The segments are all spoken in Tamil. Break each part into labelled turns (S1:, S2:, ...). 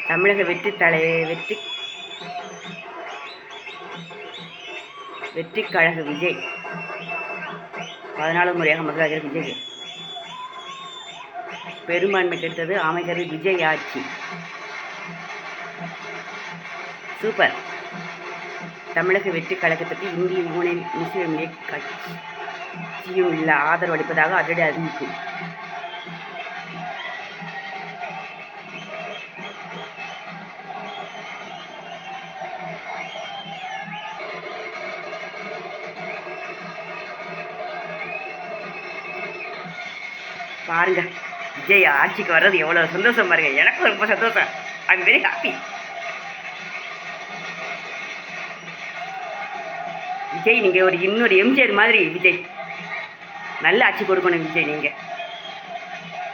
S1: தமிழக வெற்றி கழக விஜய் 14 முறையாக முதலமைச்சர் விஜய் பெரும்பான்மை கிடைத்தது. அமைச்சர் விஜய் ஆட்சி சூப்பர். தமிழக வெற்றி கழகத்துக்கு இந்திய யூனியன் முஸ்லீம் லீக் கட்சியும் உள்ள ஆதரவு அளிப்பதாக அதிரடி அறிவிப்பு. பாருங்க, விஜய் ஆட்சிக்கு வர்றது எவ்வளோ சந்தோஷம் பாருங்க. எனக்கும் ரொம்ப சந்தோஷம். I am very happy. Vijay நீங்கள் இன்னொரு எம்ஜிஆர் மாதிரி விஜய் நல்ல ஆட்சி கொடுக்கணும். விஜய் நீங்கள்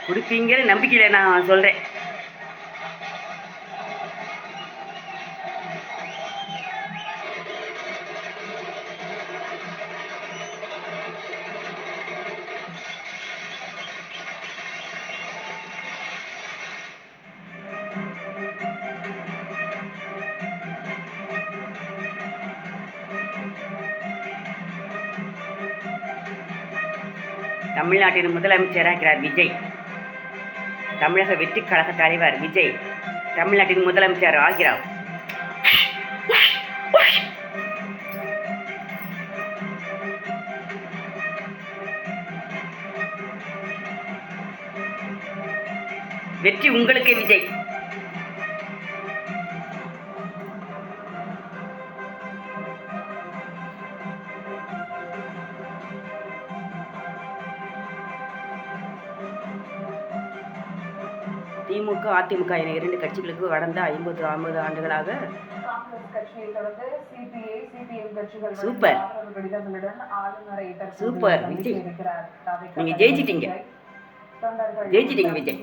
S1: கொடுப்பீங்கிற நம்பிக்கையில் நான் சொல்கிறேன். தமிழ்நாட்டின் முதலமைச்சராகிறார் விஜய். தமிழக வெற்றி கழக தலைவர் விஜய் தமிழ்நாட்டின் முதலமைச்சர் ஆகிறார். வெற்றி உங்களுக்கு விஜய். திமுக அதிமுக என 2 கட்சிகளுக்கு கடந்த 50 ஆண்டுகளாக சூப்பர் சூப்பர் விஜய், நீங்க ஜெயிச்சிட்டீங்க விஜய்.